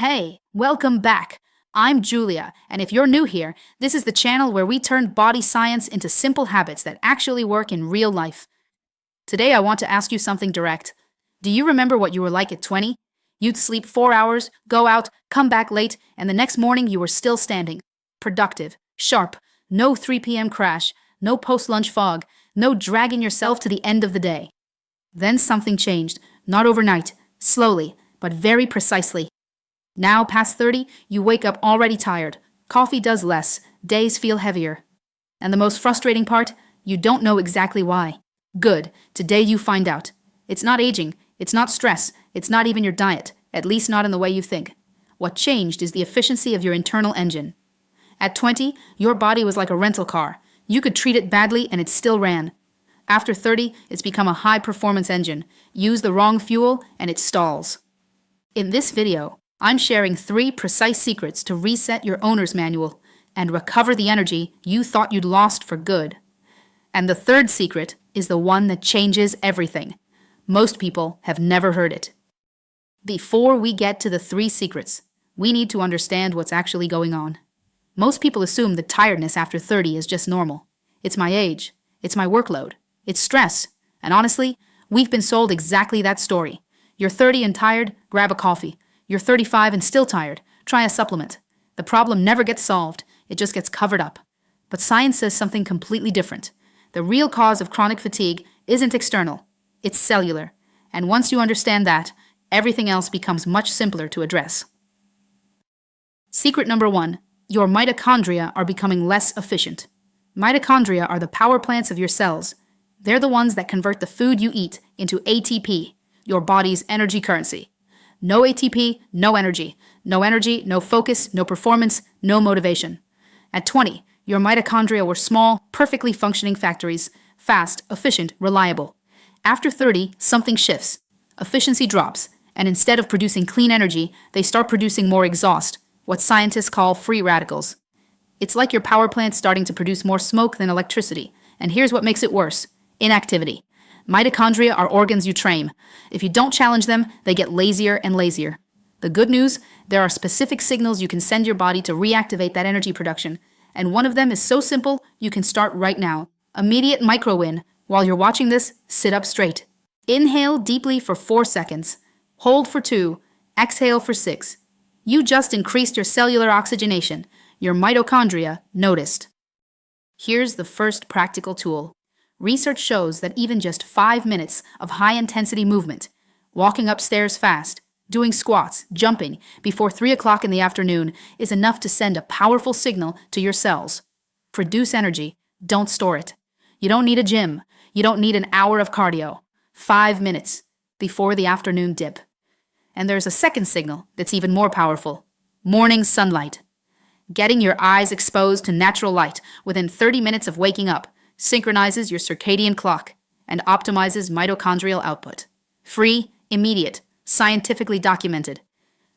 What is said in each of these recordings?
Hey, welcome back. I'm Julia, and if you're new here, this is the channel where we turn body science into simple habits that actually work in real life. Today, I want to ask you something direct. Do you remember what you were like at 20? You'd sleep 4 hours, go out, come back late, and the next morning you were still standing. Productive, sharp, no 3 p.m. crash, no post-lunch fog, no dragging yourself to the end of the day. Then something changed, not overnight, slowly, but very precisely. Now, past 30, you wake up already tired. Coffee does less, days feel heavier. And the most frustrating part, you don't know exactly why. Good, today you find out. It's not aging, it's not stress, it's not even your diet, at least not in the way you think. What changed is the efficiency of your internal engine. At 20, your body was like a rental car. You could treat it badly and it still ran. After 30, it's become a high-performance engine. Use the wrong fuel and it stalls. In this video, I'm sharing 3 precise secrets to reset your owner's manual and recover the energy you thought you'd lost for good. And the third secret is the one that changes everything. Most people have never heard it. Before we get to the 3 secrets, we need to understand what's actually going on. Most people assume that tiredness after 30 is just normal. It's my age. It's my workload. It's stress. And honestly, we've been sold exactly that story. You're 30 and tired, grab a coffee. You're 35 and still tired, try a supplement. The problem never gets solved, it just gets covered up. But science says something completely different. The real cause of chronic fatigue isn't external, it's cellular. And once you understand that, everything else becomes much simpler to address. Secret number 1, your mitochondria are becoming less efficient. Mitochondria are the power plants of your cells. They're the ones that convert the food you eat into ATP, your body's energy currency. No ATP, no energy. No energy, no focus, no performance, no motivation. At 20, your mitochondria were small, perfectly functioning factories, fast, efficient, reliable. After 30, something shifts. Efficiency drops, and instead of producing clean energy, they start producing more exhaust, what scientists call free radicals. It's like your power plant starting to produce more smoke than electricity, and here's what makes it worse: inactivity. Mitochondria are organs you train. If you don't challenge them, they get lazier and lazier. The good news, there are specific signals you can send your body to reactivate that energy production. And one of them is so simple, you can start right now. Immediate micro-win. While you're watching this, sit up straight. Inhale deeply for 4 seconds. Hold for 2. Exhale for 6. You just increased your cellular oxygenation. Your mitochondria noticed. Here's the first practical tool. Research shows that even just 5 minutes of high-intensity movement, walking upstairs fast, doing squats, jumping, before 3 o'clock in the afternoon is enough to send a powerful signal to your cells. Produce energy, don't store it. You don't need a gym. You don't need an hour of cardio. 5 minutes before the afternoon dip. And there's a second signal that's even more powerful: morning sunlight. Getting your eyes exposed to natural light within 30 minutes of waking up synchronizes your circadian clock and optimizes mitochondrial output. Free, immediate, scientifically documented.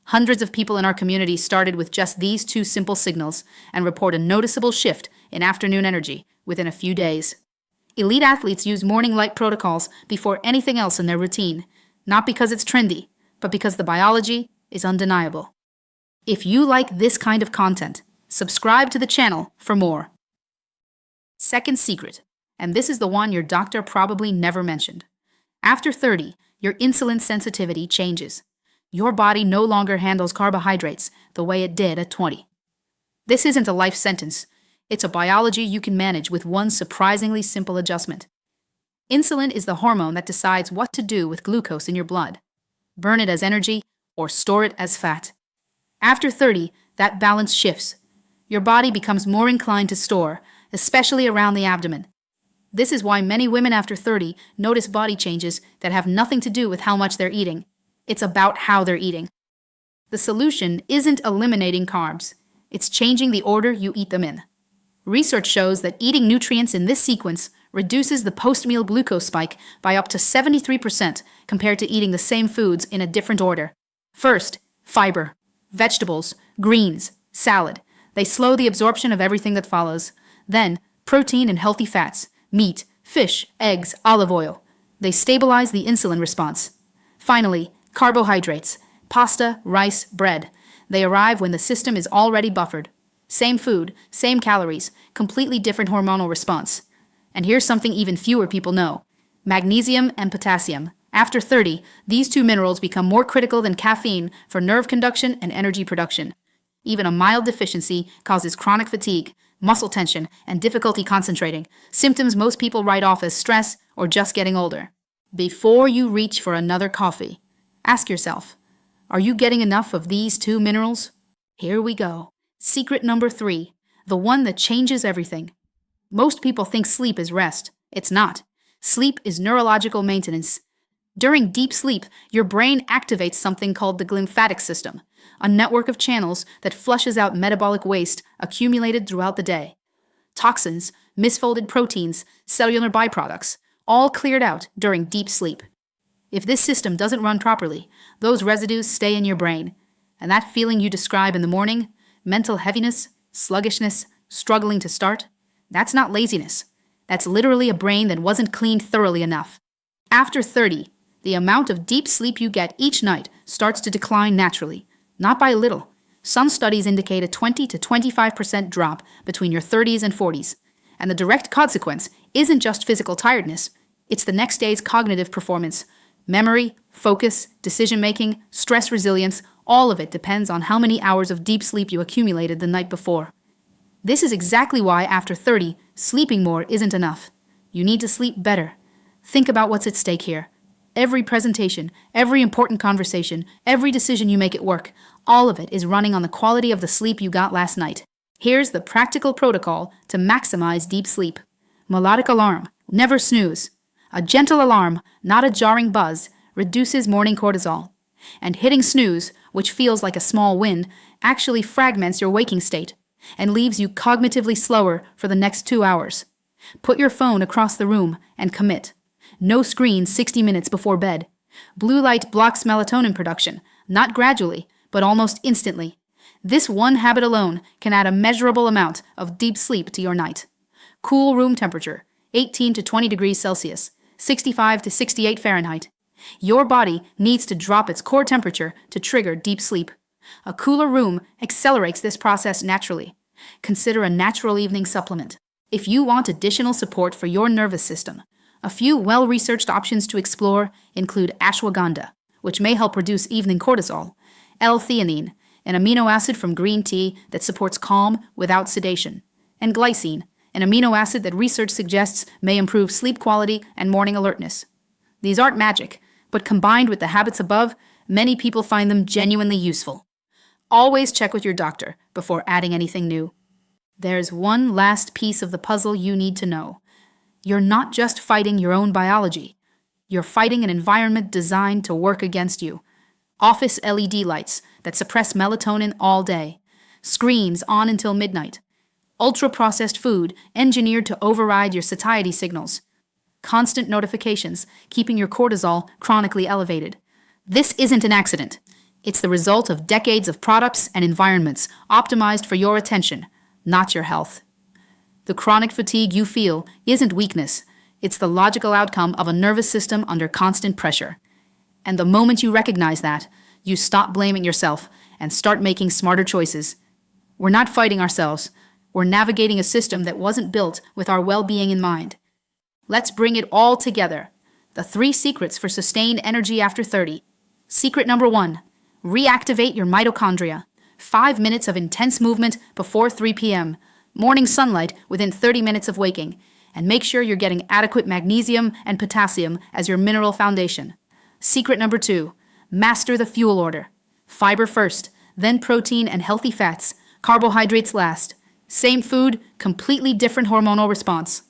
Hundreds of people in our community started with just these 2 simple signals and report a noticeable shift in afternoon energy within a few days. Elite athletes use morning light protocols before anything else in their routine, not because it's trendy, but because the biology is undeniable. If you like this kind of content, subscribe to the channel for more. Second secret, and this is the one your doctor probably never mentioned. After 30, your insulin sensitivity changes. Your body no longer handles carbohydrates the way it did at 20. This isn't a life sentence. It's a biology you can manage with one surprisingly simple adjustment. Insulin is the hormone that decides what to do with glucose in your blood: burn it as energy or store it as fat. After 30, that balance shifts. Your body becomes more inclined to store, especially around the abdomen. This is why many women after 30 notice body changes that have nothing to do with how much they're eating. It's about how they're eating. The solution isn't eliminating carbs. It's changing the order you eat them in. Research shows that eating nutrients in this sequence reduces the post-meal glucose spike by up to 73% compared to eating the same foods in a different order. First, fiber, vegetables, greens, salad. They slow the absorption of everything that follows. Then, protein and healthy fats, meat, fish, eggs, olive oil. They stabilize the insulin response. Finally, carbohydrates, pasta, rice, bread. They arrive when the system is already buffered. Same food, same calories, completely different hormonal response. And here's something even fewer people know. Magnesium and potassium. After 30, these two minerals become more critical than caffeine for nerve conduction and energy production. Even a mild deficiency causes chronic fatigue, muscle tension, and difficulty concentrating, symptoms most people write off as stress or just getting older. Before you reach for another coffee, ask yourself, are you getting enough of these two minerals? Here we go. Secret number 3, the one that changes everything. Most people think sleep is rest. It's not. Sleep is neurological maintenance. During deep sleep, your brain activates something called the glymphatic system, a network of channels that flushes out metabolic waste accumulated throughout the day. Toxins, misfolded proteins, cellular byproducts, all cleared out during deep sleep. If this system doesn't run properly, those residues stay in your brain. And that feeling you describe in the morning, mental heaviness, sluggishness, struggling to start, that's not laziness. That's literally a brain that wasn't cleaned thoroughly enough. After 30, the amount of deep sleep you get each night starts to decline naturally, not by a little. Some studies indicate a 20 to 25% drop between your 30s and 40s. And the direct consequence isn't just physical tiredness, it's the next day's cognitive performance. Memory, focus, decision-making, stress resilience, all of it depends on how many hours of deep sleep you accumulated the night before. This is exactly why after 30, sleeping more isn't enough. You need to sleep better. Think about what's at stake here. Every presentation, every important conversation, every decision you make at work, all of it is running on the quality of the sleep you got last night. Here's the practical protocol to maximize deep sleep. Melodic alarm, never snooze. A gentle alarm, not a jarring buzz, reduces morning cortisol. And hitting snooze, which feels like a small win, actually fragments your waking state and leaves you cognitively slower for the next 2 hours. Put your phone across the room and commit. No screen 60 minutes before bed. Blue light blocks melatonin production, not gradually, but almost instantly. This one habit alone can add a measurable amount of deep sleep to your night. Cool room temperature, 18 to 20 degrees Celsius, 65 to 68 Fahrenheit. Your body needs to drop its core temperature to trigger deep sleep. A cooler room accelerates this process naturally. Consider a natural evening supplement. If you want additional support for your nervous system, a few well-researched options to explore include ashwagandha, which may help reduce evening cortisol, L-theanine, an amino acid from green tea that supports calm without sedation, and glycine, an amino acid that research suggests may improve sleep quality and morning alertness. These aren't magic, but combined with the habits above, many people find them genuinely useful. Always check with your doctor before adding anything new. There's one last piece of the puzzle you need to know. You're not just fighting your own biology. You're fighting an environment designed to work against you. Office LED lights that suppress melatonin all day. Screens on until midnight. Ultra-processed food engineered to override your satiety signals. Constant notifications keeping your cortisol chronically elevated. This isn't an accident. It's the result of decades of products and environments optimized for your attention, not your health. The chronic fatigue you feel isn't weakness. It's the logical outcome of a nervous system under constant pressure. And the moment you recognize that, you stop blaming yourself and start making smarter choices. We're not fighting ourselves. We're navigating a system that wasn't built with our well-being in mind. Let's bring it all together. The 3 secrets for sustained energy after 30. Secret number 1, reactivate your mitochondria. 5 minutes of intense movement before 3 p.m. Morning sunlight within 30 minutes of waking. And make sure you're getting adequate magnesium and potassium as your mineral foundation. Secret number 2, master the fuel order. Fiber first, then protein and healthy fats. Carbohydrates last. Same food, completely different hormonal response.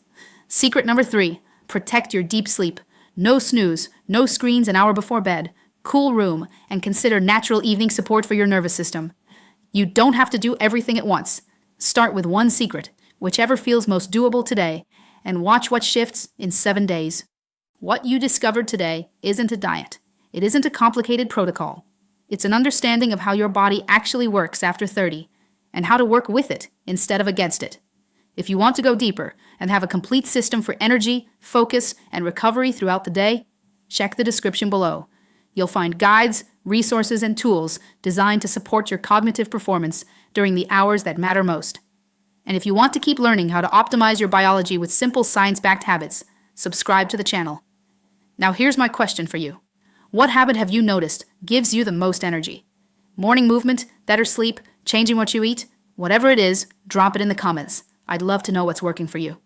Secret number 3, protect your deep sleep. No snooze, no screens an hour before bed. Cool room, and consider natural evening support for your nervous system. You don't have to do everything at once. Start with one secret, whichever feels most doable today, and watch what shifts in 7 days. What you discovered today isn't a diet. It isn't a complicated protocol. It's an understanding of how your body actually works after 30, and how to work with it instead of against it. If you want to go deeper and have a complete system for energy, focus, and recovery throughout the day, check the description below. You'll find guides, resources, and tools designed to support your cognitive performance during the hours that matter most. And if you want to keep learning how to optimize your biology with simple science-backed habits, subscribe to the channel. Now here's my question for you. What habit have you noticed gives you the most energy? Morning movement, better sleep, changing what you eat? Whatever it is, drop it in the comments. I'd love to know what's working for you.